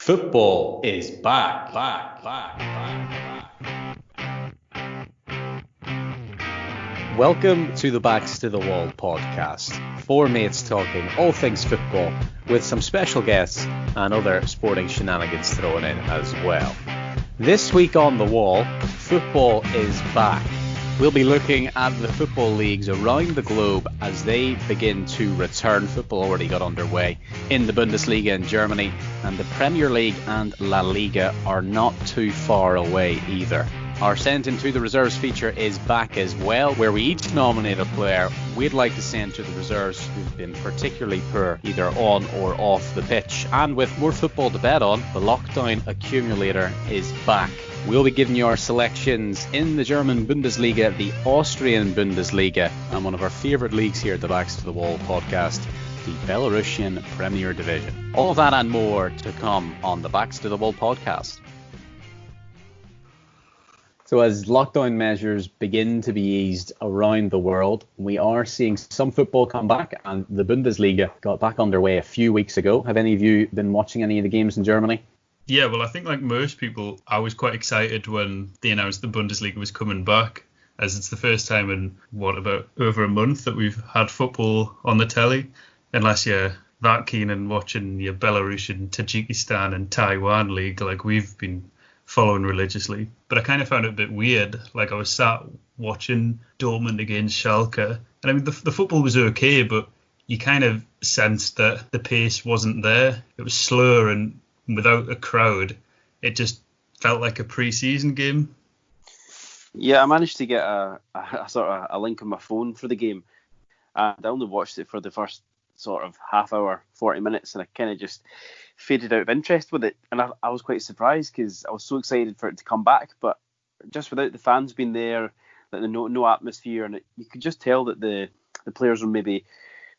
Football is back. Welcome to the Backs to the Wall podcast. Four mates talking all things football with some special guests and other sporting shenanigans thrown in as well. This week on the wall, football is back. We'll be looking at the football leagues around the globe as they begin to return. Football already got underway in the Bundesliga in Germany, and the Premier League and La Liga are not too far away either. Our Send Into the Reserves feature is back as well, where we each nominate a player we'd like to send to the reserves who've been particularly poor either on or off the pitch. And with more football to bet on, the lockdown accumulator is back. We'll be giving you our selections in the German Bundesliga, the Austrian Bundesliga, and one of our favourite leagues here at the Backs to the Wall podcast, the Belarusian Premier Division. All of that and more to come on the Backs to the Wall podcast. So as lockdown measures begin to be eased around the world, we are seeing some football come back, and the Bundesliga got back underway a few weeks ago. Have any of you been watching any of the games in Germany? Yeah, well, I think like most people, I was quite excited when they announced the Bundesliga was coming back, as it's the first time in, about over a month that we've had football on the telly. Unless you're that keen on watching your Belarusian, Tajikistan and Taiwan league like we've been following religiously. But I kind of found it a bit weird. Like I was sat watching Dortmund against Schalke, and I mean, the football was okay, but you kind of sensed that the pace wasn't there. It was slower, and without a crowd, it just felt like a pre-season game. Yeah, I managed to get a sort of a link on my phone for the game, and I only watched it for the first sort of half hour, 40 minutes, and I kind of just faded out of interest with it. And I was quite surprised because I was so excited for it to come back, but just without the fans being there, like no atmosphere, and you could just tell that the players were they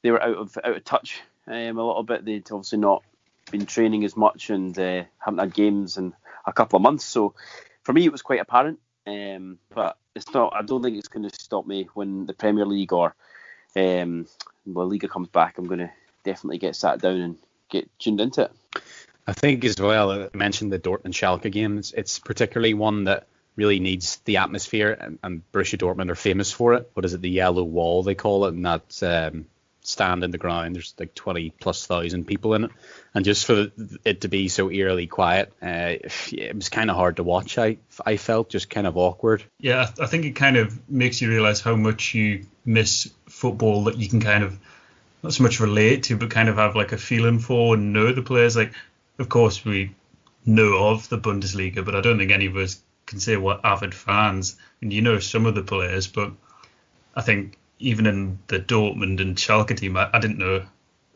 were out of touch a little bit. They'd obviously not been training as much and haven't had games in a couple of months. So for me, it was quite apparent. But it's not. I don't think it's going to stop me when the Premier League or Liga comes back. I'm going to definitely get sat down and get tuned into it. I think as well, I mentioned the Dortmund-Schalke game. It's particularly one that really needs the atmosphere, and Borussia Dortmund are famous for it. What is it? The yellow wall, they call it, and that's stand in the ground. There's like 20,000+ people in it, and just for it to be so eerily quiet, it was kind of hard to watch. I felt just kind of awkward. Yeah, I think it kind of makes you realise how much you miss football that you can kind of not so much relate to, but kind of have like a feeling for and know the players. Like, of course, we know of the Bundesliga, but I don't think any of us can say we're avid fans. And you know some of the players, but I think even in the Dortmund and Schalke team, I didn't know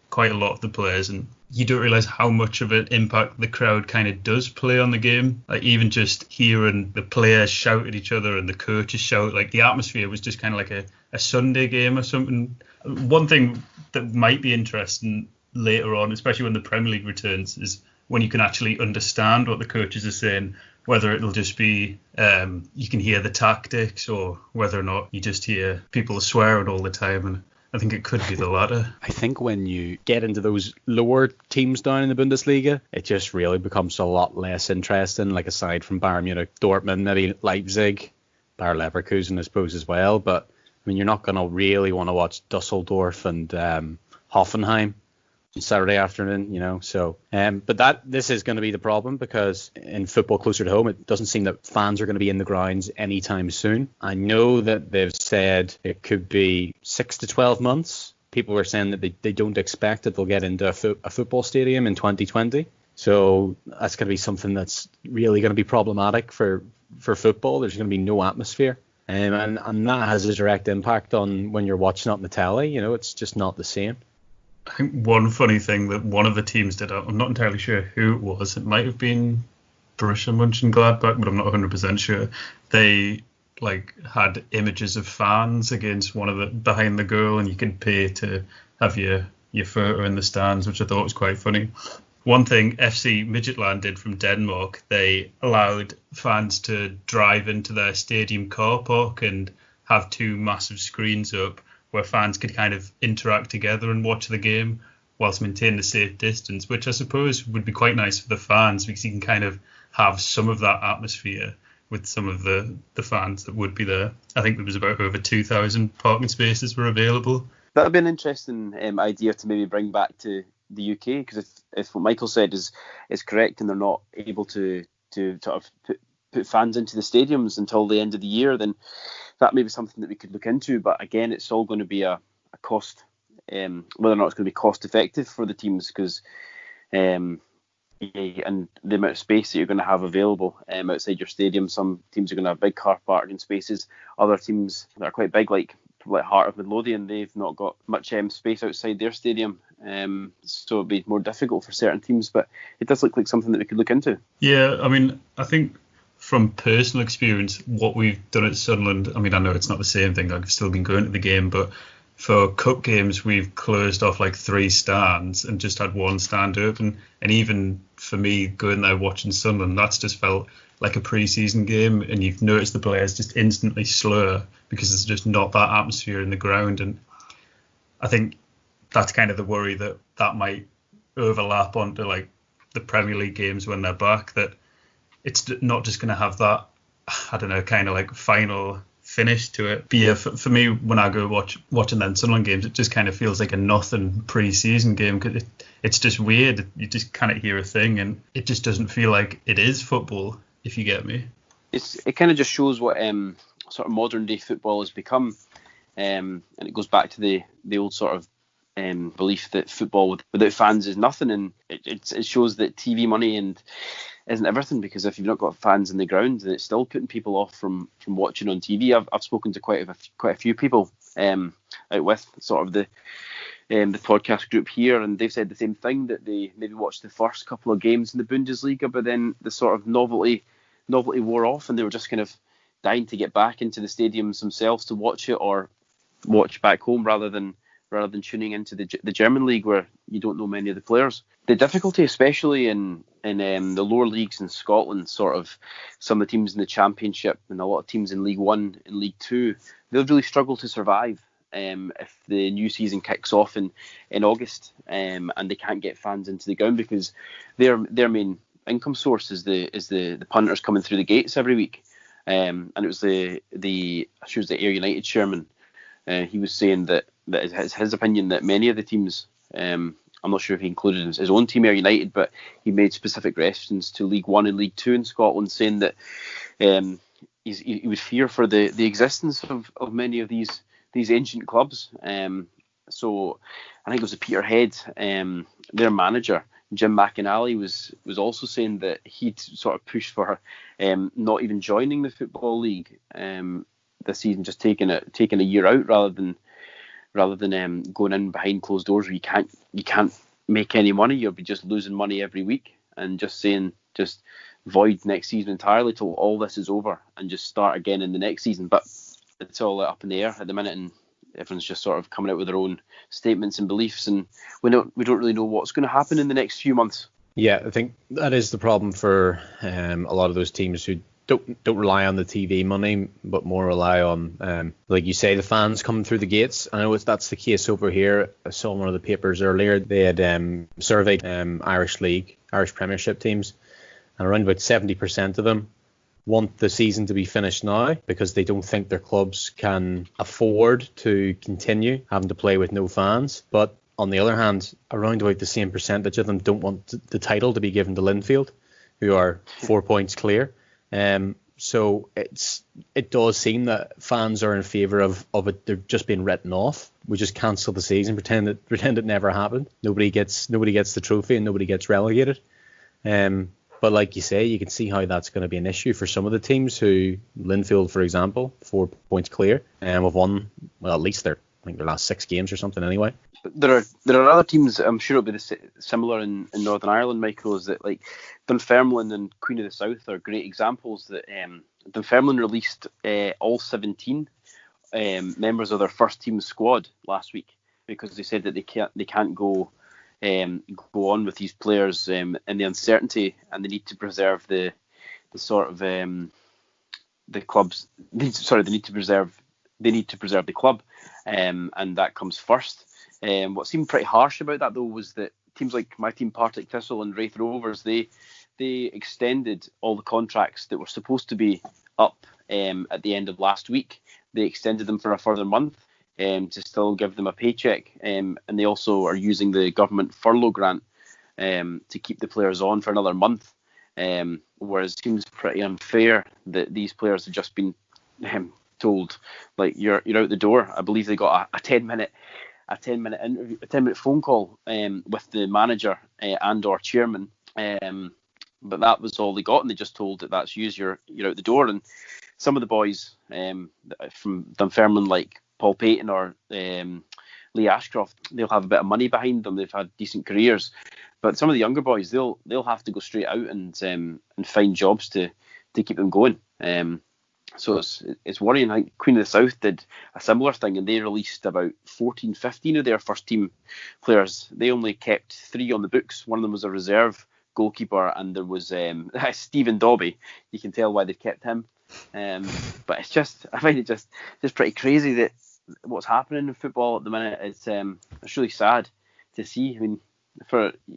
quite a lot of the players, and you don't realise how much of an impact the crowd kind of does play on the game. Like even just hearing the players shout at each other and the coaches shout, like the atmosphere was just kind of like a Sunday game or something. One thing that might be interesting later on, especially when the Premier League returns, is when you can actually understand what the coaches are saying, whether it'll just be you can hear the tactics or whether or not you just hear people swearing all the time. And I think it could be the latter. I think when you get into those lower teams down in the Bundesliga, it just really becomes a lot less interesting, like aside from Bayern Munich, Dortmund, maybe Leipzig, Bayer Leverkusen I suppose as well. But I mean, you're not going to really want to watch Dusseldorf and Hoffenheim on Saturday afternoon, you know. So, but this is going to be the problem, because in football closer to home, it doesn't seem that fans are going to be in the grounds anytime soon. I know that they've said it could be 6 to 12 months. People are saying that they don't expect that they'll get into a football stadium in 2020. So that's going to be something that's really going to be problematic for football. There's going to be no atmosphere. And that has a direct impact on when you're watching it on the telly. You know, it's just not the same. I think one funny thing that one of the teams did, I'm not entirely sure who it was. It might have been Borussia Mönchengladbach, but I'm not 100% sure. They had images of fans against one of the behind the goal, and you could pay to have your photo in the stands, which I thought was quite funny. One thing FC Midtjylland did from Denmark, they allowed fans to drive into their stadium car park and have two massive screens up where fans could kind of interact together and watch the game, whilst maintaining a safe distance, which I suppose would be quite nice for the fans, because you can kind of have some of that atmosphere with some of the fans that would be there. I think there was about over 2,000 parking spaces were available. That would be an interesting idea to maybe bring back to the UK, because if what Michael said is correct and they're not able to sort of put fans into the stadiums until the end of the year, then that may be something that we could look into. But again, it's all going to be a cost, whether or not it's going to be cost effective for the teams, because and the amount of space that you're going to have available outside your stadium. Some teams are going to have big car parking spaces. Other teams that are quite big, like Heart of Midlothian, they've not got much space outside their stadium, so it'd be more difficult for certain teams. But it does look like something that we could look into. Yeah, I mean, I think from personal experience, what we've done at Sunderland, I mean, I know it's not the same thing, I've still been going to the game, but for cup games, we've closed off like 3 stands and just had 1 stand open. And even for me, going there watching Sunderland, that's just felt like a pre-season game, and you've noticed the players just instantly slower because there's just not that atmosphere in the ground. And I think that's kind of the worry that might overlap onto like the Premier League games when they're back, that it's not just going to have that, I don't know, kind of like final finish to it. But yeah, for me, when I go watching them Sunderland games, it just kind of feels like a nothing pre-season game, because it's just weird. You just can't hear a thing, and it just doesn't feel like it is football, if you get me. It kind of just shows what sort of modern day football has become, and it goes back to the old sort of belief that football without fans is nothing, and it shows that TV money isn't everything, because if you've not got fans in the ground, then it's still putting people off from watching on TV. I've spoken to quite a few people out with sort of the podcast group here, and they've said the same thing, that they maybe watched the first couple of games in the Bundesliga, but then the sort of novelty wore off, and they were just kind of dying to get back into the stadiums themselves to watch it, or watch back home rather than tuning into the German league, where you don't know many of the players. The difficulty, especially in the lower leagues in Scotland, sort of some of the teams in the Championship and a lot of teams in League One and League Two, they'll really struggle to survive if the new season kicks off in August, and they can't get fans into the ground, because their main income source is the punters coming through the gates every week. And it was the Ayr United chairman. He was saying that it's his opinion that many of the teams, I'm not sure if he included his own team, Ayr United, but he made specific reference to League One and League Two in Scotland, saying that he would fear for the existence of many of these ancient clubs. So I think it was Peterhead, their manager, Jim McInally, was also saying that he'd sort of pushed for not even joining the Football League this season, just taking a year out rather than going in behind closed doors where you can't make any money. You'll be just losing money every week, and just saying just void next season entirely till all this is over and just start again in the next season. But it's all up in the air at the minute, and everyone's just sort of coming out with their own statements and beliefs, and we don't really know what's going to happen in the next few months. Yeah, I think that is the problem for a lot of those teams who don't rely on the TV money, but more rely on, like you say, the fans coming through the gates. I know that's the case over here. I saw one of the papers earlier. They had surveyed Irish Premiership teams, and around about 70% of them want the season to be finished now, because they don't think their clubs can afford to continue having to play with no fans. But on the other hand, around about the same percentage of them don't want the title to be given to Linfield, who are 4 points clear. So it does seem that fans are in favour of it. They're just being written off. We just cancel the season, pretend it never happened. Nobody gets the trophy, and nobody gets relegated. But like you say, you can see how that's going to be an issue for some of the teams who, Linfield, for example, 4 points clear, and have won, well, at least their last 6 games or something anyway. There are other teams, I'm sure it'll be similar in Northern Ireland, Michael, is that like Dunfermline and Queen of the South are great examples. That Dunfermline released all 17 members of their first team squad last week, because they said that they can't go on with these players in the uncertainty, and they need to preserve the sort of the clubs. They need to preserve the club, and that comes first. What seemed pretty harsh about that, though, was that teams like my team, Partick Thistle and Wraith Rovers, they extended all the contracts that were supposed to be up at the end of last week. They extended them for a further month to still give them a paycheck, and they also are using the government furlough grant to keep the players on for another month. Whereas it seems pretty unfair that these players have just been told, like, you're out the door. I believe they got a 10-minute interview, a 10-minute phone call with the manager and/or chairman, but that was all they got, and they just told that that's you're out the door. And some of the boys from Dunfermline, like Paul Payton or Lee Ashcroft, they'll have a bit of money behind them. They've had decent careers, but some of the younger boys, they'll have to go straight out and find jobs to keep them going. So it's worrying. I think Queen of the South did a similar thing, and they released about 15 of their first team players. They only kept 3 on the books. One of them was a reserve goalkeeper, and there was Stephen Dobby. You can tell why they've kept him. But I find it just pretty crazy that what's happening in football at the minute. It's really sad to see. I mean,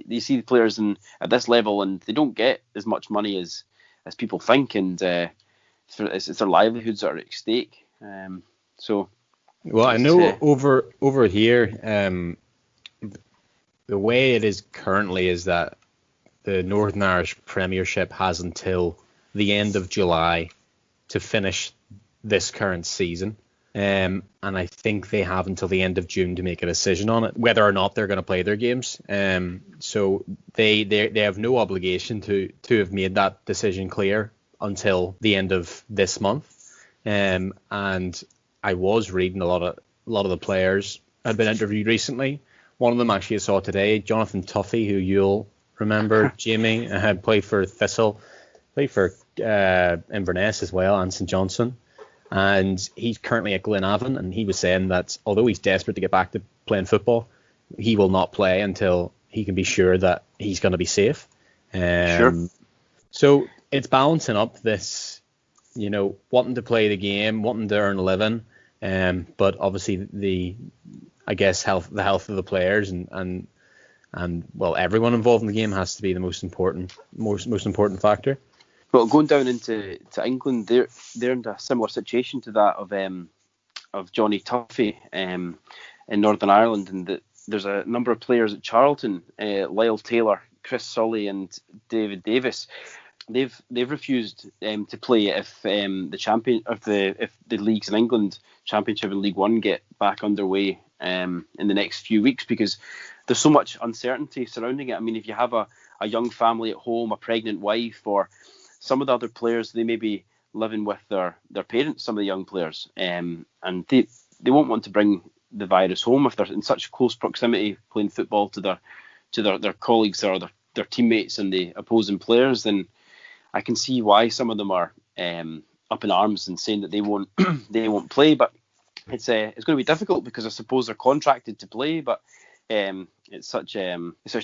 you see the players at this level, and they don't get as much money as people think, and it's their livelihoods that are at stake. Well, I know over here, the way it is currently is that the Northern Irish Premiership has until the end of July to finish this current season. And I think they have until the end of June to make a decision on it, whether or not they're going to play their games. So they have no obligation to have made that decision clear until the end of this month. And I was reading a lot of the players had been interviewed recently. One of them actually I saw today, Jonathan Tuffy, who you'll remember, Jamie, had played for Thistle, played for Inverness as well, and St Johnstone. And he's currently at Glenavon, and he was saying that although he's desperate to get back to playing football, he will not play until he can be sure that he's going to be safe. Sure. So it's balancing up this, wanting to play the game, wanting to earn a living, but obviously the health of the players and well, everyone involved in the game has to be the most important factor. Well, going down into England, they're in a similar situation to that of Johnny Tuffy in Northern Ireland, and that there's a number of players at Charlton, Lyle Taylor, Chris Sully, and David Davis. They've refused to play if the leagues in England, Championship and League One, get back underway in the next few weeks, because there's so much uncertainty surrounding it. I mean, if you have a young family at home, a pregnant wife, or some of the other players, they may be living with their parents, some of the young players, and they won't want to bring the virus home if they're in such close proximity playing football to their colleagues or their teammates and the opposing players. Then I can see why some of them are up in arms and saying that they won't play. But it's going to be difficult, because I suppose they're contracted to play, but it's such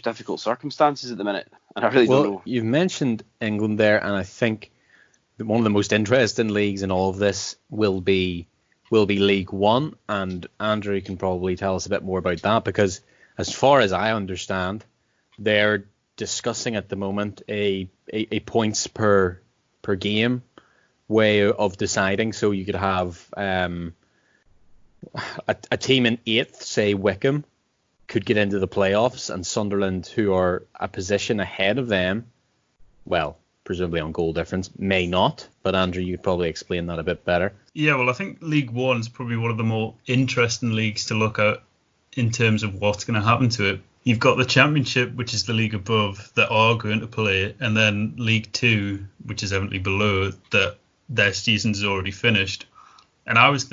difficult circumstances at the minute, and I really don't know. You've mentioned England there, and I think that one of the most interesting leagues in all of this will be League One, and Andrew can probably tell us a bit more about that, because as far as I understand, they're discussing at the moment a points per game way of deciding. So you could have a team in 8th, say Wickham, could get into the playoffs, and Sunderland, who are a position ahead of them, well, presumably on goal difference, may not. But Andrew, you could probably explain that a bit better. Yeah, well, I think League One is probably one of the more interesting leagues to look at in terms of what's going to happen to it. You've got the Championship, which is the league above, that are going to play, and then League Two, which is evidently below, that their season's already finished. And I was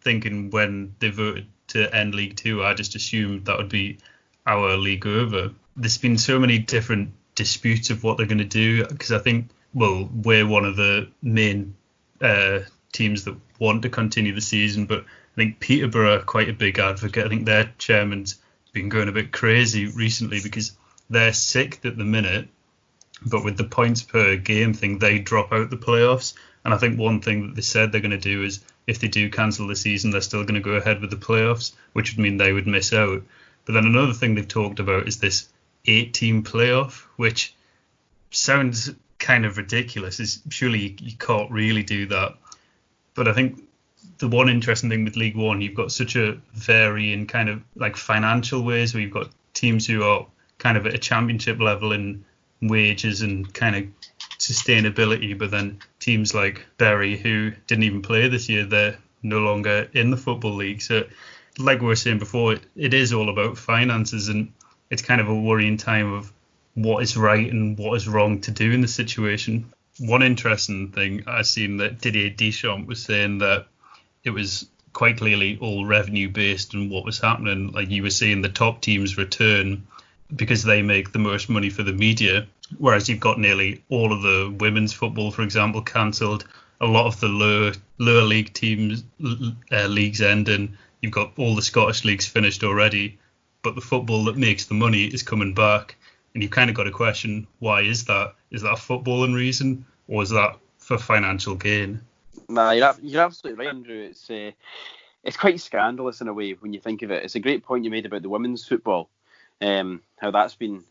thinking when they voted to end League Two, I just assumed that would be our league over. There's been so many different disputes of what they're going to do, because I think, well, we're one of the main teams that want to continue the season, but I think Peterborough are quite a big advocate. I think their chairman's been going a bit crazy recently, because they're 6th at the minute, but with the points per game thing, they drop out the playoffs. And I think one thing that they said they're going to do is, if they do cancel the season, they're still going to go ahead with the playoffs, which would mean they would miss out. But then another thing they've talked about is this 8-team playoff, which sounds kind of ridiculous. Surely you can't really do that. But I think the one interesting thing with League One, you've got such a varying kind of like financial ways where you've got teams who are kind of at a championship level in wages and kind of sustainability, but then teams like Bury, who didn't even play this year, they're no longer in the Football League. So like we were saying before, it is all about finances, and it's kind of a worrying time of what is right and what is wrong to do in the situation. One interesting thing I've seen that Didier Deschamps was saying that it was quite clearly all revenue based and what was happening. Like you were saying, the top teams return because they make the most money for the media, whereas you've got nearly all of the women's football, for example, cancelled. A lot of the lower league teams leagues ending. You've got all the Scottish leagues finished already, but the football that makes the money is coming back. And you've kind of got to question, why is that? Is that a footballing reason, or is that for financial gain? Nah, you're absolutely right, Andrew. It's quite scandalous in a way when you think of it. It's a great point you made about the women's football, how that's been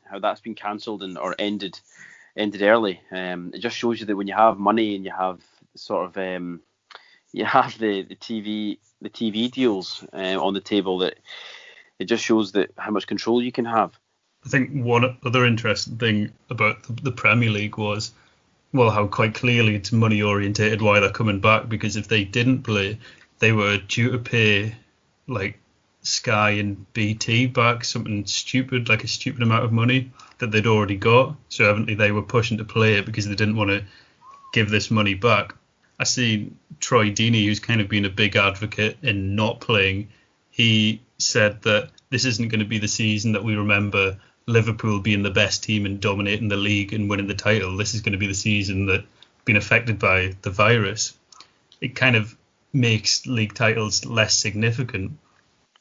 cancelled or ended early. It just shows you that when you have money and you have sort of you have the TV deals on the table, that it just shows that how much control you can have. I think one other interesting thing about the Premier League was, well, how quite clearly it's money orientated why they're coming back, because if they didn't play, they were due to pay like Sky and BT back something stupid, like a stupid amount of money that they'd already got. So evidently they were pushing to play it because they didn't want to give this money back. I see Troy Deeney, who's kind of been a big advocate in not playing. He said that this isn't going to be the season that we remember Liverpool being the best team and dominating the league and winning the title. This is going to be the season that been affected by the virus. It kind of makes league titles less significant.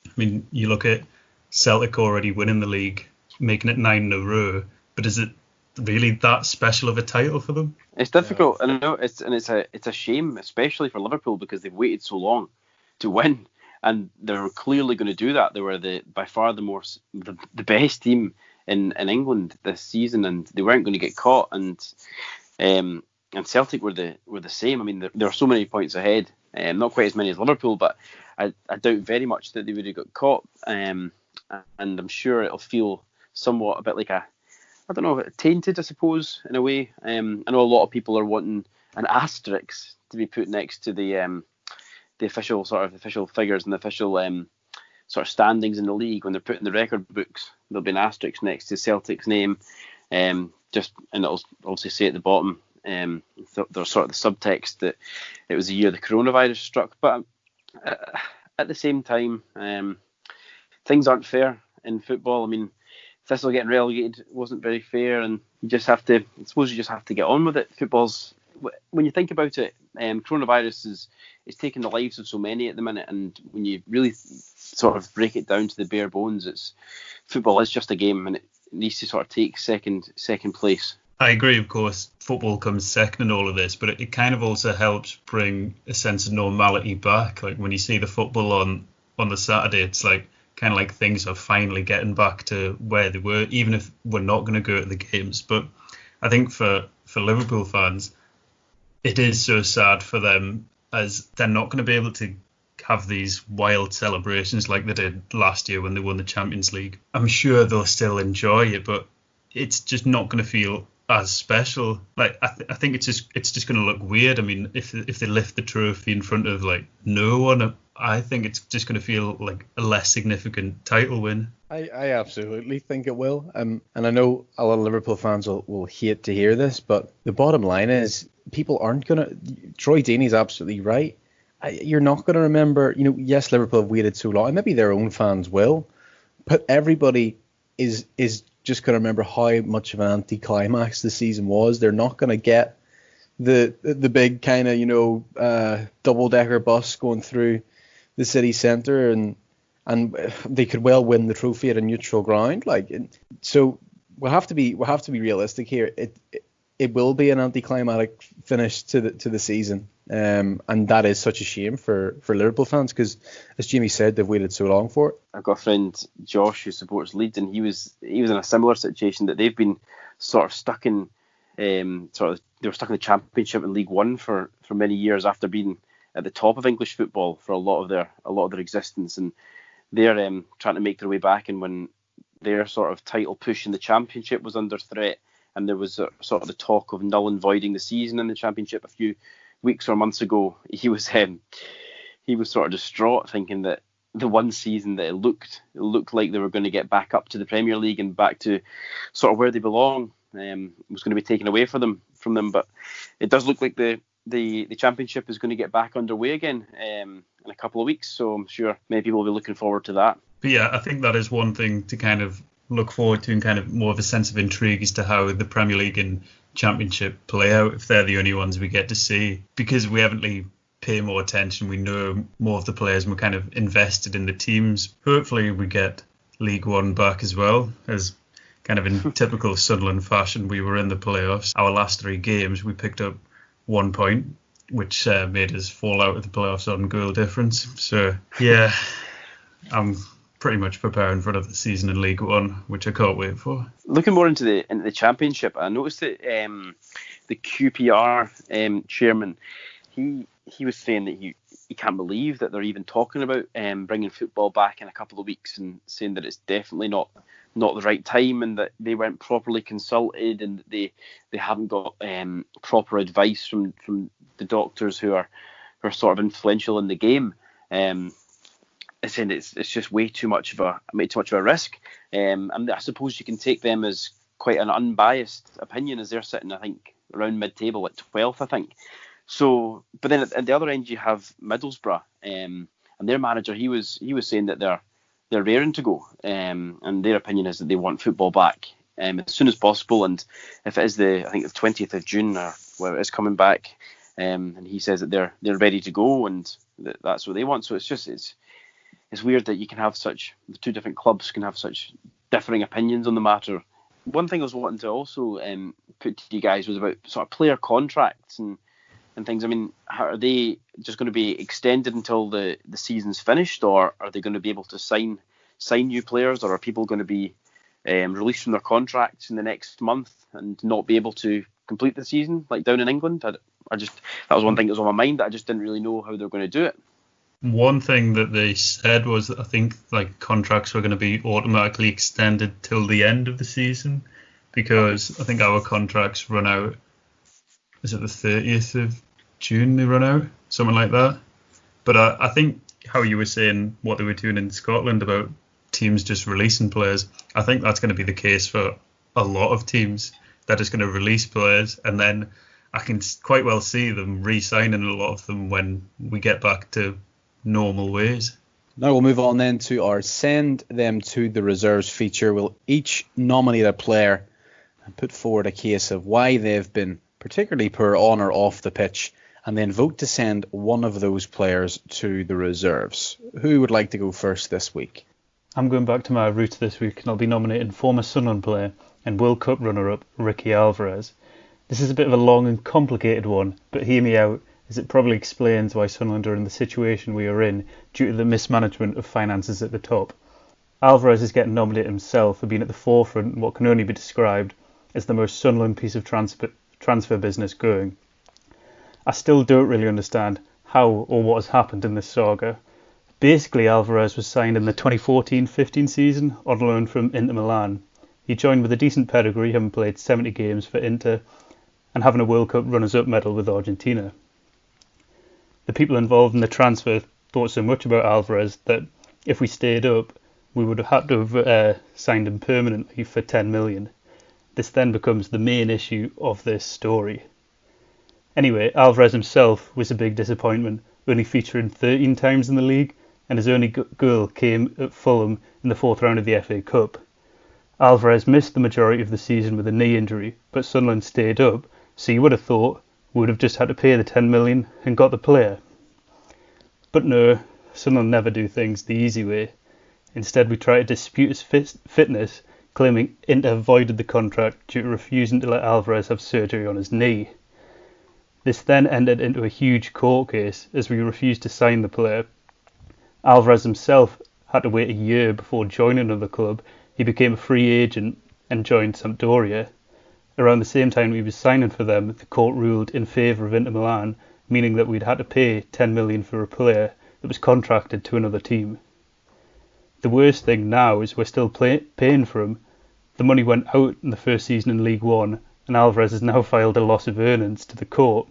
I mean, you look at Celtic already winning the league, making it 9 in a row, but is it really that special of a title for them? It's difficult, and I know it's a shame, especially for Liverpool, because they've waited so long to win, and they're clearly going to do that. They were by far the best team in England this season, and they weren't going to get caught. And Celtic were the same. I mean, there are so many points ahead, not quite as many as Liverpool, but I doubt very much that they would have got caught. And I'm sure it'll feel somewhat a bit like I don't know, tainted, I suppose, in a way. I know a lot of people are wanting an asterisk to be put next to the official figures and the official sort of standings in the league. When they're putting the record books, there'll be an asterisk next to Celtic's name, and it'll obviously say at the bottom, there's sort of the subtext that it was the year the coronavirus struck. But at the same time, things aren't fair in football. I mean, Thistle getting relegated wasn't very fair, and you just have to get on with it. Football's, when you think about it, coronavirus is taking the lives of so many at the minute, and when you really sort of break it down to the bare bones, football is just a game, and it needs to sort of take second place. I agree, of course, football comes second in all of this, but it kind of also helps bring a sense of normality back. Like when you see the football on the Saturday, it's like kind of like things are finally getting back to where they were, even if we're not going to go to the games. But I think for Liverpool fans, it is so sad for them, as they're not going to be able to have these wild celebrations like they did last year when they won the Champions League. I'm sure they'll still enjoy it, but it's just not going to feel as special. Like I think it's just going to look weird. I mean, if they lift the trophy in front of like no one, I think it's just going to feel like a less significant title win. I absolutely think it will. And I know a lot of Liverpool fans will hate to hear this, but the bottom line is people aren't going to... Troy Deeney's absolutely right. You're not going to remember... yes, Liverpool have waited so long, and maybe their own fans will, but everybody is just going to remember how much of an anticlimax the season was. They're not going to get the big kind of, double-decker bus going through the city centre, and they could well win the trophy at a neutral ground. So we'll have to be realistic here. It will be an anticlimactic finish to the season. And that is such a shame for Liverpool fans because, as Jimmy said, they've waited so long for it. I've got a friend, Josh, who supports Leeds, and he was in a similar situation, that they've been sort of stuck in they were stuck in the Championship and League One for many years after being at the top of English football for a lot of their existence, and they're trying to make their way back. And when their sort of title push in the Championship was under threat, and there was sort of the talk of null and voiding the season in the Championship a few weeks or months ago, he was sort of distraught, thinking that the one season that it looked like they were going to get back up to the Premier League and back to sort of where they belong, was going to be taken away from them. But it does look like the Championship is going to get back underway again in a couple of weeks. So I'm sure many people will be looking forward to that. But yeah, I think that is one thing to kind of look forward to, and kind of more of a sense of intrigue as to how the Premier League and Championship play out, if they're the only ones we get to see, because we haven't really pay more attention. We know more of the players, and we're kind of invested in the teams. Hopefully we get League One back as well, as kind of in typical Sunderland fashion, we were in the playoffs. Our last 3 games, we picked up 1 point, which made us fall out of the playoffs on goal difference. So yeah, I'm pretty much preparing for another season in League One, which I can't wait for. Looking more into the Championship, I noticed that the QPR chairman, he was saying that he can't believe that they're even talking about bringing football back in a couple of weeks, and saying that it's definitely not the right time, and that they weren't properly consulted, and that they haven't got proper advice from the doctors who are sort of influential in the game. Saying it's just way too much of a risk, and I suppose you can take them as quite an unbiased opinion, as they're sitting, I think, around mid-table at 12th, I think. So, but then at the other end you have Middlesbrough, and their manager, he was saying that they're raring to go, and their opinion is that they want football back as soon as possible, and if it is I think the 20th of June or where it is coming back, and he says that they're ready to go, and that's what they want. So it's weird that you can have the 2 different clubs can have such differing opinions on the matter. One thing I was wanting to also put to you guys was about sort of player contracts and things. I mean, how are they just going to be extended until the season's finished, or are they going to be able to sign new players, or are people going to be released from their contracts in the next month and not be able to complete the season like down in England? That was one thing that was on my mind, that I just didn't really know how they're going to do it. One thing that they said was that I think like contracts were going to be automatically extended till the end of the season, because I think our contracts run out. Is it the 30th of June they run out? Something like that. But I think how you were saying what they were doing in Scotland about teams just releasing players, I think that's going to be the case for a lot of teams. They're just going to release players, and then I can quite well see them re-signing a lot of them when we get back to normal ways. Now we'll move on then to our Send Them to the Reserves feature. We'll each nominate a player and put forward a case of why they've been particularly poor on or off the pitch, and then vote to send one of those players to the reserves. Who would like to go first this week? I'm going back to my roots this week, and I'll be nominating former Sunderland player and World Cup runner-up Ricky Alvarez. This is a bit of a long and complicated one, but hear me out, as it probably explains why Sunderland are in the situation we are in due to the mismanagement of finances at the top. Alvarez is getting nominated himself for being at the forefront in what can only be described as the most Sunderland piece of transfer business going. I still don't really understand how or what has happened in this saga. Basically, Alvarez was signed in the 2014-15 season on loan from Inter Milan. He joined with a decent pedigree, having played 70 games for Inter and having a World Cup runners-up medal with Argentina. The people involved in the transfer thought so much about Alvarez that if we stayed up, we would have had to have signed him permanently for 10 million. This then becomes the main issue of this story. Anyway, Alvarez himself was a big disappointment, only featuring 13 times in the league, and his only goal came at Fulham in the 4th round of the FA Cup. Alvarez missed the majority of the season with a knee injury, but Sunderland stayed up, so you would have thought we would have just had to pay the 10 million and got the player. But no, Sunderland never do things the easy way. Instead, we try to dispute his fitness, claiming Inter voided the contract due to refusing to let Alvarez have surgery on his knee. This then ended into a huge court case as we refused to sign the player. Alvarez himself had to wait a year before joining another club. He became a free agent and joined Sampdoria. Around the same time he was signing for them, the court ruled in favour of Inter Milan, meaning that we'd had to pay 10 million for a player that was contracted to another team. The worst thing now is we're still paying for him. The money went out in the first season in League One, and Alvarez has now filed a loss of earnings to the court.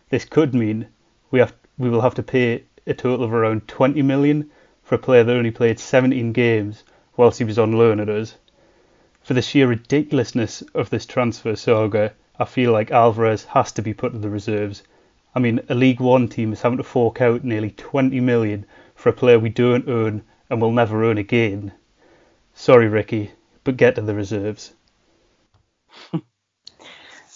This could mean we will have to pay a total of around 20 million for a player that only played 17 games whilst he was on loan at us. For the sheer ridiculousness of this transfer saga, I feel like Alvarez has to be put to the reserves. I mean, a League One team is having to fork out nearly 20 million for a player we don't own and will never own again. Sorry, Ricky, but get to the reserves.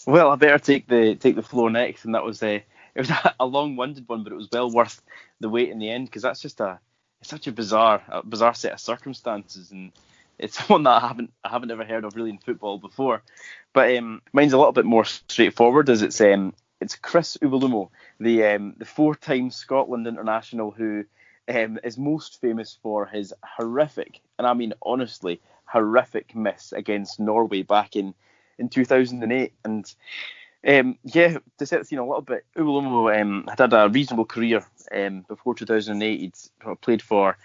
Well, I better take the floor next, and that was it was a long-winded one, but it was well worth the wait in the end, because that's just it's such a bizarre set of circumstances, and it's one that I haven't ever heard of really in football before. But mine's a little bit more straightforward, as it's Chris Uwolumo, the four-time Scotland international who is most famous for his horrific, and I mean honestly horrific, miss against Norway back in 2008. And to set the scene a little bit, Uwolumo had a reasonable career before 2008. He'd played for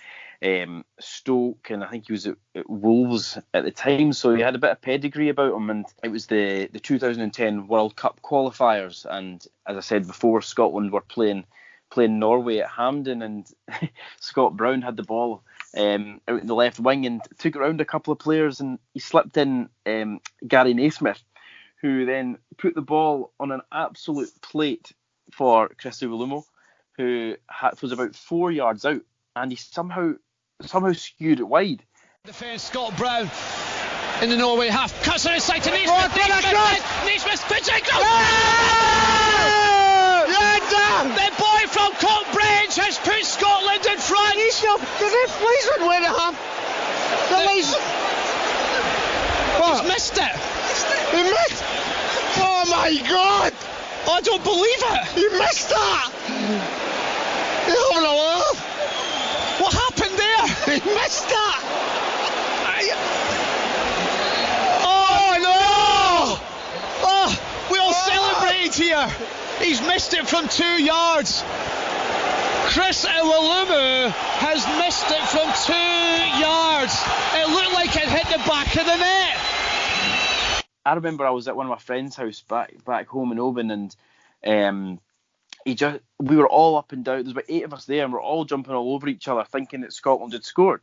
Stoke, and I think he was at Wolves at the time, so he had a bit of pedigree about him. And it was the 2010 World Cup qualifiers, and as I said before, Scotland were playing Norway at Hampden, and Scott Brown had the ball out in the left wing and took it around a couple of players, and he slipped in Gary Naismith, who then put the ball on an absolute plate for Chris Uwolumo, who was about 4 yards out, and he somehow skewed it wide. Defence, Scott Brown in the Norway half, cuts on his side to Naismith. Naismith puts it across. The boy from Cockbridge has put Scotland in front. The referees would win it, huh? He's missed it. He missed. Oh my God! I don't believe it. He missed that. You're having a laugh. What happened there? He missed that. Oh no! Oh, we all celebrated here. He's missed it from 2 yards. Chris Uwolumo has missed it from 2 yards. It looked like it hit the back of the net. I remember I was at one of my friend's house back home in Oban, and we were all up and down. There's about 8 of us there, and we're all jumping all over each other, thinking that Scotland had scored.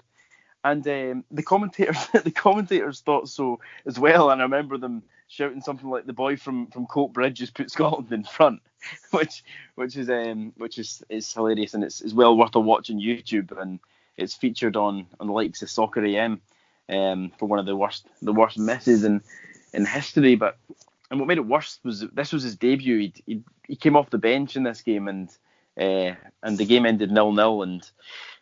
And the commentators thought so as well. And I remember them shouting something like, "The boy from Coatbridge has put Scotland in front," which is hilarious, and it's well worth a watch on YouTube, and it's featured on the likes of Soccer AM for one of the worst misses in history. And what made it worse was this was his debut. He came off the bench in this game, and the game ended 0-0,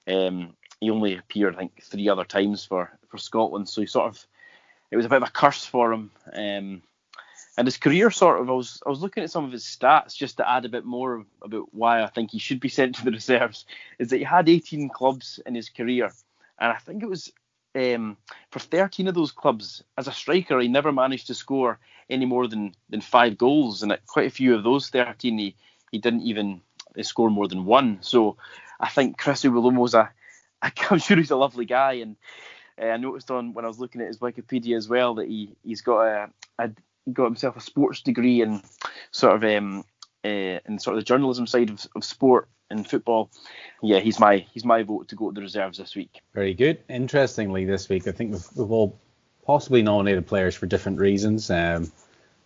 and he only appeared, I think, 3 other times for Scotland. So it was a bit of a curse for him. And his career I was looking at some of his stats just to add a bit more about why I think he should be sent to the reserves, is that he had 18 clubs in his career. And I think it was for 13 of those clubs, as a striker, he never managed to score any more than 5 goals. And at quite a few of those 13, he didn't even score more than 1. So I think Chris Uwolumo's I'm sure he's a lovely guy, and I noticed when I was looking at his Wikipedia as well that he's got himself a sports degree in sort of the journalism side of sport and football. Yeah, he's my vote to go to the reserves this week. Very good. Interestingly, this week I think we've all possibly nominated players for different reasons.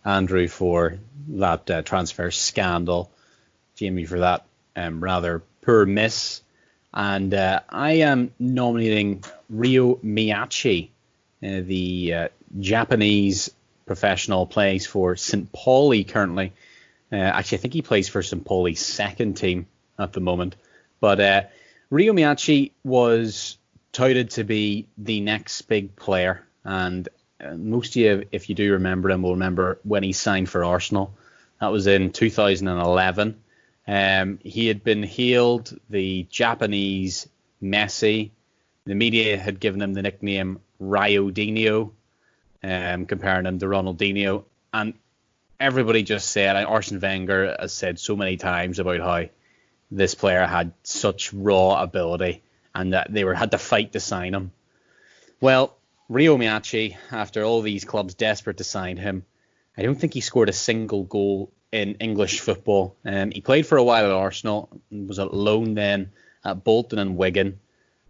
Andrew for that transfer scandal, Jamie for that rather poor miss. And I am nominating Ryo Miyachi, the Japanese professional, plays for St. Pauli currently. Actually, I think he plays for St. Pauli's second team at the moment. But Ryo Miyachi was touted to be the next big player. And most of you, if you do remember him, will remember when he signed for Arsenal That was in 2011. He had been hailed the Japanese Messi. The media had given him the nickname Riodinho, comparing him to Ronaldinho. And everybody just said, and Arsene Wenger has said so many times about how this player had such raw ability and that they had to fight to sign him. Well, Ryo Miyachi, after all these clubs desperate to sign him, I don't think he scored a single goal in English football. He played for a while at Arsenal, was at loan then at Bolton and Wigan,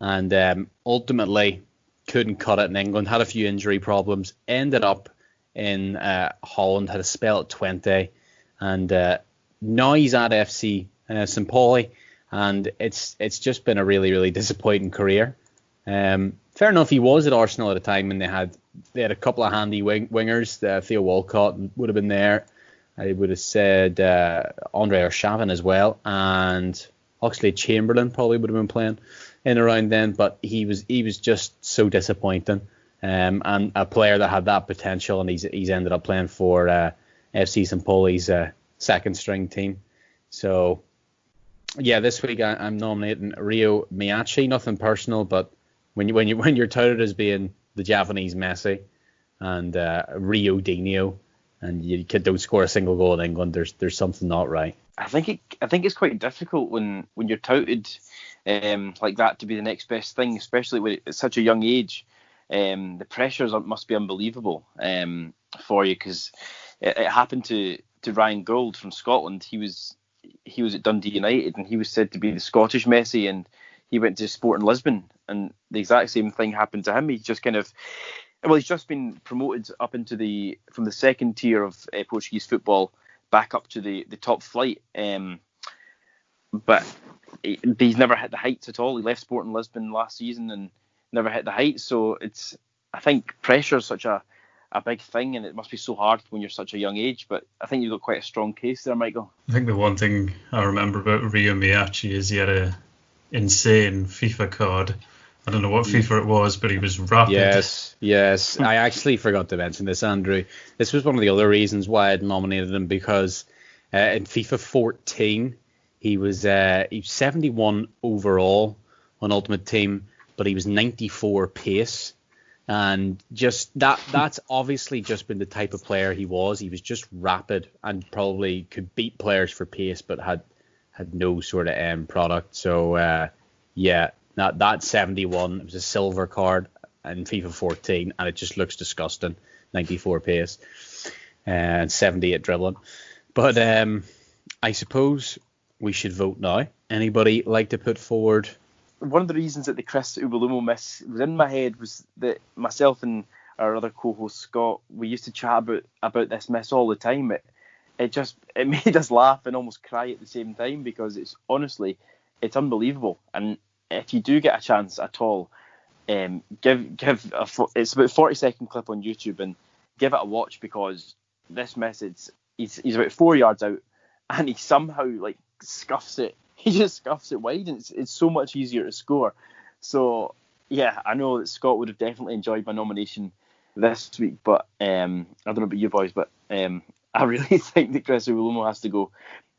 and ultimately couldn't cut it in England, had a few injury problems, ended up in Holland, had a spell at Twente, and now he's at FC St. Pauli, and it's just been a really, really disappointing career. Fair enough, he was at Arsenal at a time when they had a couple of handy wingers. Theo Walcott would have been there. I would have said Andre Arshavin as well, and Oxlade-Chamberlain probably would have been playing in around then. But he was just so disappointing, and a player that had that potential, and he's ended up playing for FC St. Pauli's second string team. So yeah, this week I'm nominating Ryo Miyachi. Nothing personal, but when you're touted as being the Japanese Messi and Riodinho, and you don't score a single goal in England, there's something not right. I think it's quite difficult when you're touted like that to be the next best thing, especially when at such a young age. The pressures must be unbelievable for you, because it happened to Ryan Gould from Scotland. He was at Dundee United, and he was said to be the Scottish Messi, and he went to Sporting Lisbon, and the exact same thing happened to him. He's just he's just been promoted up into from the second tier of Portuguese football back up to the top flight. But he's never hit the heights at all. He left Sporting Lisbon last season and never hit the heights. So I think pressure is such a big thing, and it must be so hard when you're such a young age. But I think you've got quite a strong case there, Michael. I think the one thing I remember about Ryo Miyachi is he had a insane FIFA card. I don't know what FIFA it was, but he was rapid. Yes. I actually forgot to mention this, Andrew. This was one of the other reasons why I'd nominated him, because in FIFA 14, he was 71 overall on Ultimate Team, but he was 94 pace. And just that's obviously just been the type of player he was. He was just rapid and probably could beat players for pace, but had no sort of end product. So, that 71, it was a silver card in FIFA 14, and it just looks disgusting. 94 pace and 78 dribbling. But I suppose we should vote now. Anybody like to put forward? One of the reasons that the Chris Ubulumo miss was in my head was that myself and our other co-host Scott, we used to chat about this miss all the time. It made us laugh and almost cry at the same time, because it's unbelievable. And if you do get a chance at all, it's about a 40-second clip on YouTube, and give it a watch, because this miss, he's about 4 yards out, and he somehow scuffs it. He just scuffs it wide, and it's so much easier to score. So yeah, I know that Scott would have definitely enjoyed my nomination this week, but I don't know about you boys, but I really think that Chris Iwelumo has to go.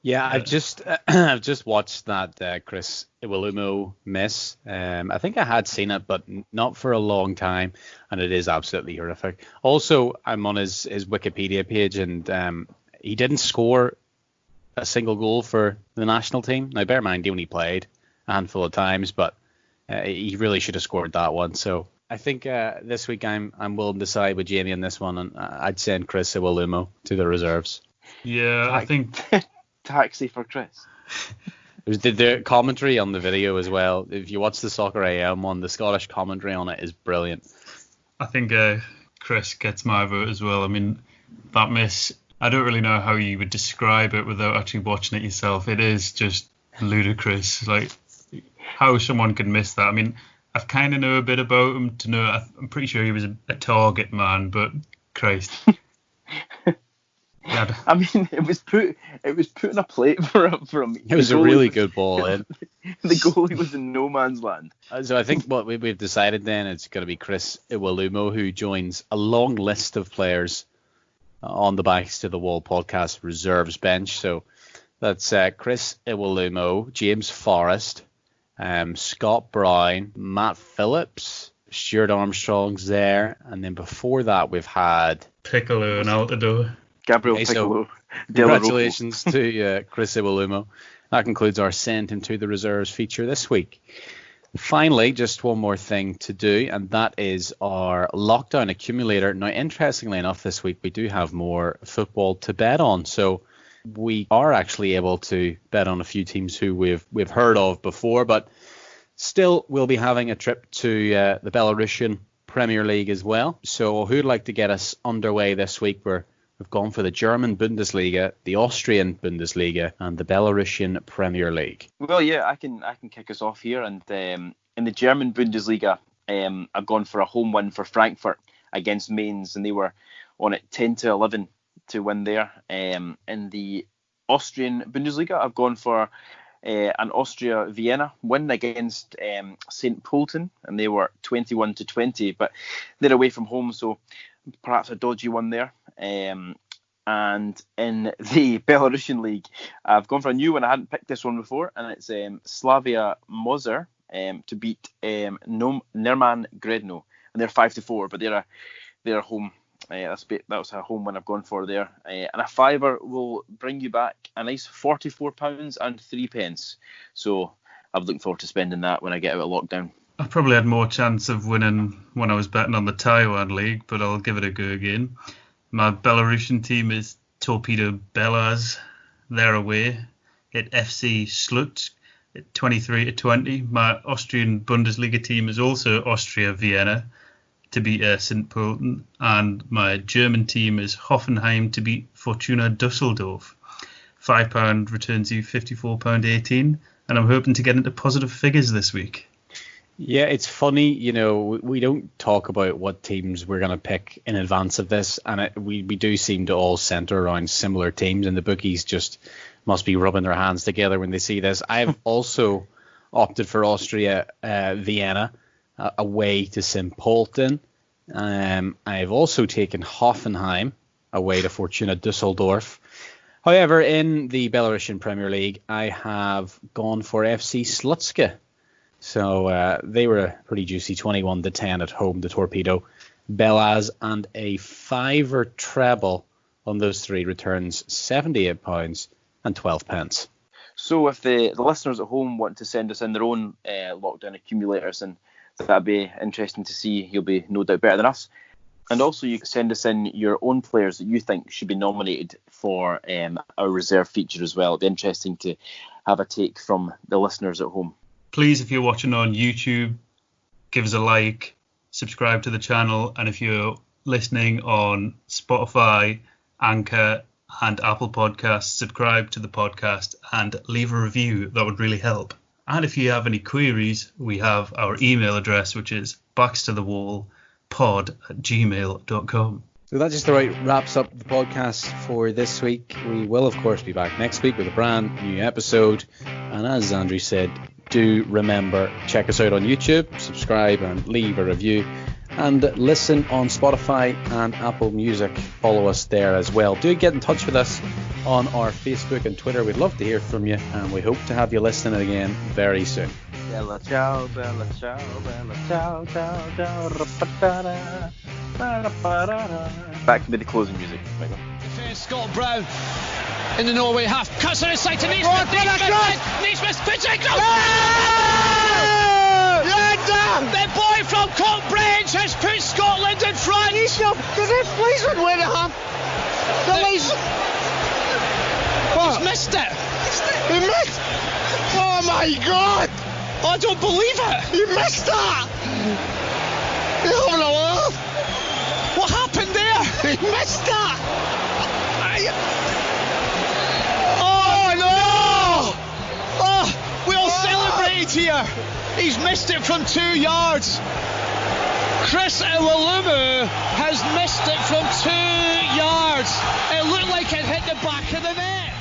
Yeah, I've just watched that Chris Iwelumo miss. I think I had seen it, but not for a long time, and it is absolutely horrific. Also, I'm on his Wikipedia page, and he didn't score a single goal for the national team. Now, bear in mind, he only played a handful of times, but he really should have scored that one. So I think this week I'm willing to side with Jamie on this one, and I'd send Chris Iwelumo to the reserves. Yeah, I think taxi for Chris. The commentary on the video as well. If you watch the Soccer AM one, the Scottish commentary on it is brilliant. I think Chris gets my vote as well. I mean, that miss, I don't really know how you would describe it without actually watching it yourself. It is just ludicrous, like how someone could miss that. I mean, I've kind of know a bit about him to know. I'm pretty sure he was a target man, but Christ. I mean, it was put in a plate for him. It was a really good ball in. The goalie was in no man's land. So I think what we've decided then, it's going to be Chris Iwelumo, who joins a long list of players on the Backs to the Wall podcast reserves bench. So that's Chris Iwelumo, James Forrest, Scott Brown, Matt Phillips, Stuart Armstrong's there, and then before that we've had Piccolo and Altidore. Gabriel Okay, Piccolo. so congratulations to Chris Iwelumo. That concludes our Send Him to the Reserves feature this week. Finally, just one more thing to do, and that is our lockdown accumulator. Now, interestingly enough, this week we do have more football to bet on. So we are actually able to bet on a few teams who we've heard of before, but still we'll be having a trip to the Belarusian Premier League as well. So who'd like to get us underway this week? We've gone for the German Bundesliga, the Austrian Bundesliga, and the Belarusian Premier League. Well, yeah, I can kick us off here. And in the German Bundesliga, I've gone for a home win for Frankfurt against Mainz, and they were on it 10-11 to win there. In the Austrian Bundesliga, I've gone for an Austria-Vienna win against St. Pölten, and they were 21-20, but they're away from home, so perhaps a dodgy one there. And in the Belarusian league, I've gone for a new one. I hadn't picked this one before, and it's Slavia Mozar to beat Nerman Gredno, and they're 5-4, but they're home. That was a home win I've gone for there. And a fiver will bring you back a nice £44.03. So I'm looking forward to spending that when I get out of lockdown. I probably had more chance of winning when I was betting on the Taiwan League, but I'll give it a go again. My Belarusian team is Torpedo Belaz. They're away at FC Slut at 23-20. My Austrian Bundesliga team is also Austria Vienna to beat St. Pölten, and my German team is Hoffenheim to beat Fortuna Düsseldorf. £5 returns you £54.18, and I'm hoping to get into positive figures this week. Yeah, it's funny, we don't talk about what teams we're going to pick in advance of this, and we do seem to all centre around similar teams, and the bookies just must be rubbing their hands together when they see this. I've also opted for Austria Vienna away to St. Pölten. I've also taken Hoffenheim away to Fortuna Düsseldorf. However, in the Belarusian Premier League, I have gone for FC Slutska. So they were a pretty juicy 21-10 at home to Torpedo Belaz, and a fiver treble on those three returns £78.12. So if the listeners at home want to send us in their own lockdown accumulators, and that'd be interesting to see. You'll be no doubt better than us. And also you can send us in your own players that you think should be nominated for our reserve feature as well. It'd be interesting to have a take from the listeners at home. Please, if you're watching on YouTube, give us a like, subscribe to the channel, and if you're listening on Spotify, Anchor, and Apple Podcasts, subscribe to the podcast and leave a review. That would really help. And if you have any queries, we have our email address, which is backstothewallpod@gmail.com. So that just about wraps up the podcast for this week. We will, of course, be back next week with a brand new episode. And as Andrew said, do remember, check us out on YouTube, subscribe and leave a review, and listen on Spotify and Apple Music. Follow us there as well. Do get in touch with us on our Facebook and Twitter. We'd love to hear from you, and we hope to have you listening again very soon. Bella ciao, bella ciao, bella ciao, ciao, ciao, ra-pa-da-da, ba-da-ba-da-da. Back to the closing music, Michael. Defence Scott Brown in the Norway half. Cuts on his side to Naismith. Naismith spins it. The boy from Cockbridge has put Scotland in front. The policeman went at him. He's missed it. He missed. Oh my God! I don't believe it. He missed that. You're having a laugh. What happened there? He missed that. Oh no! Oh, we all celebrated here. He's missed it from 2 yards. Chris Iwelumo has missed it from 2 yards. It looked like it hit the back of the net.